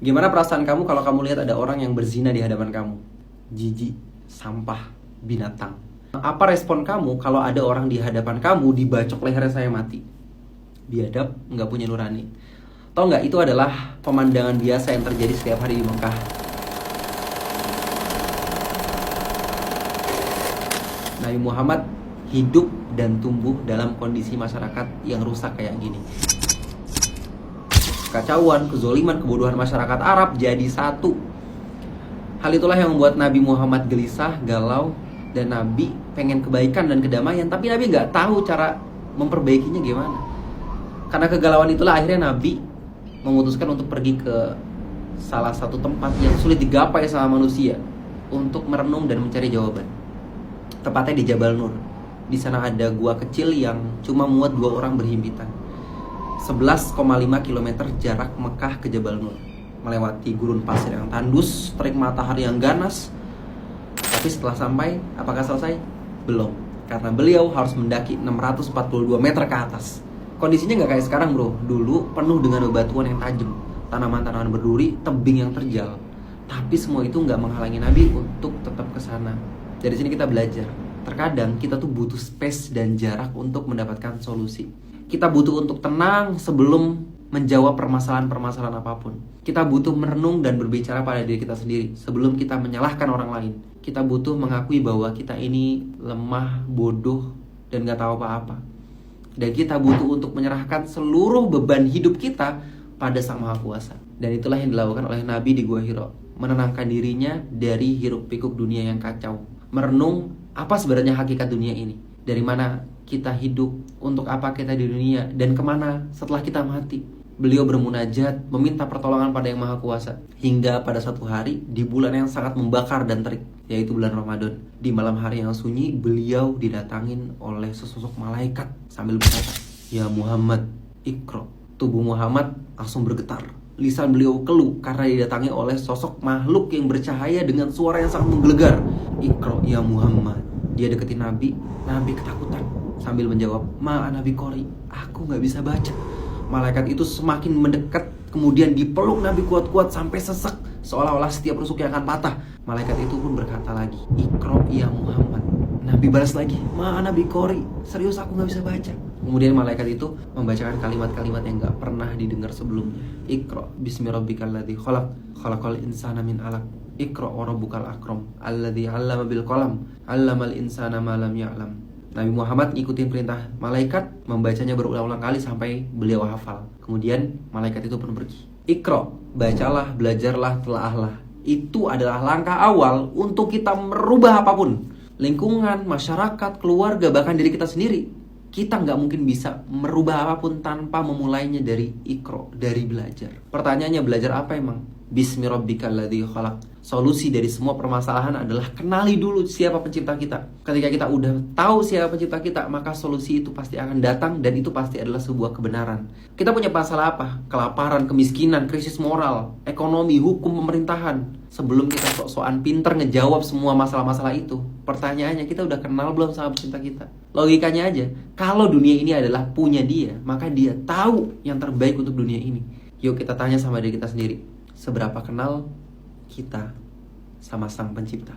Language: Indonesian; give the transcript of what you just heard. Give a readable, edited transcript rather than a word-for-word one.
Gimana perasaan kamu kalau kamu lihat ada orang yang berzina di hadapan kamu? Jijik, sampah, binatang. Apa respon kamu kalau ada orang di hadapan kamu dibacok lehernya saya mati? Biadab, nggak punya nurani. Tahu nggak, itu adalah pemandangan biasa yang terjadi setiap hari di Mekah. Nabi Muhammad hidup dan tumbuh dalam kondisi masyarakat yang rusak kayak gini. Kekacauan, kezoliman, kebodohan masyarakat Arab jadi satu. Hal itulah yang membuat Nabi Muhammad gelisah, galau, dan Nabi pengen kebaikan dan kedamaian, tapi Nabi nggak tahu cara memperbaikinya gimana. Karena kegalauan itulah akhirnya Nabi memutuskan untuk pergi ke salah satu tempat yang sulit digapai sama manusia untuk merenung dan mencari jawaban. Tepatnya di Jabal Nur. Di sana ada gua kecil yang cuma muat 2 orang berhimpitan. 11,5 km jarak Mekah ke Jabal Nur, melewati gurun pasir yang tandus, terik matahari yang ganas. Tapi setelah sampai, apakah selesai? Belum, karena beliau harus mendaki 642 meter ke atas. Kondisinya nggak kayak sekarang bro. Dulu penuh dengan bebatuan yang tajam, tanaman-tanaman berduri, tebing yang terjal. Tapi semua itu nggak menghalangi Nabi untuk tetap ke sana. Dari sini kita belajar, terkadang kita tuh butuh space dan jarak untuk mendapatkan solusi. Kita butuh untuk tenang sebelum menjawab permasalahan-permasalahan apapun. Kita butuh merenung dan berbicara pada diri kita sendiri sebelum kita menyalahkan orang lain. Kita butuh mengakui bahwa kita ini lemah, bodoh, dan gak tahu apa-apa. Dan kita butuh untuk menyerahkan seluruh beban hidup kita pada Sang Maha Kuasa. Dan itulah yang dilakukan oleh Nabi di Gua Hira. Menenangkan dirinya dari hiruk-pikuk dunia yang kacau. Merenung apa sebenarnya hakikat dunia ini. Dari mana kita hidup, untuk apa kita di dunia, dan kemana setelah kita mati. Beliau bermunajat, meminta pertolongan pada Yang Maha Kuasa. Hingga pada suatu hari, di bulan yang sangat membakar dan terik, yaitu bulan Ramadan. Di malam hari yang sunyi, beliau didatangin oleh sesosok malaikat sambil berkata, "Ya Muhammad, Iqra." Tubuh Muhammad langsung bergetar. Lisan beliau keluh karena didatangi oleh sosok makhluk yang bercahaya dengan suara yang sangat menggelegar. "Iqra ya Muhammad." Dia deketin Nabi. Nabi ketakutan sambil menjawab, "Ma ana biqori." Aku gak bisa baca. Malaikat itu semakin mendekat, kemudian dipeluk Nabi kuat-kuat sampai sesek, seolah-olah setiap rusuknya akan patah. Malaikat itu pun berkata lagi, "Iqra ya Muhammad." Nabi balas lagi, "Ma ana biqori." Serius aku gak bisa baca. Kemudian malaikat itu membacakan kalimat-kalimat yang gak pernah didengar sebelumnya. "Iqra bismi rabbikal ladzi khalaq, khalaqal insana min 'alaq. Iqra wa rabbukal akram, alladzi 'allama bil qalam, 'allamal insana ma lam ya'lam." Nabi Muhammad ngikutin perintah malaikat, membacanya berulang-ulang kali sampai beliau hafal. Kemudian malaikat itu pun pergi. Iqra, bacalah, belajarlah, telaahlah. Itu adalah langkah awal untuk kita merubah apapun. Lingkungan, masyarakat, keluarga, bahkan diri kita sendiri. Kita nggak mungkin bisa merubah apapun tanpa memulainya dari Iqra, dari belajar. Pertanyaannya, belajar apa emang? Bismi rabbikal ladzi khalaq. Solusi dari semua permasalahan adalah kenali dulu siapa pencipta kita. Ketika kita udah tahu siapa pencipta kita, maka solusi itu pasti akan datang, dan itu pasti adalah sebuah kebenaran. Kita punya masalah apa? Kelaparan, kemiskinan, krisis moral, ekonomi, hukum, pemerintahan. Sebelum kita sok-sokan pinter ngejawab semua masalah-masalah itu, pertanyaannya, kita udah kenal belum sama pencipta kita? Logikanya aja, kalau dunia ini adalah punya dia, maka dia tahu yang terbaik untuk dunia ini. Yuk kita tanya sama diri kita sendiri, seberapa kenal kita sama Sang Pencipta?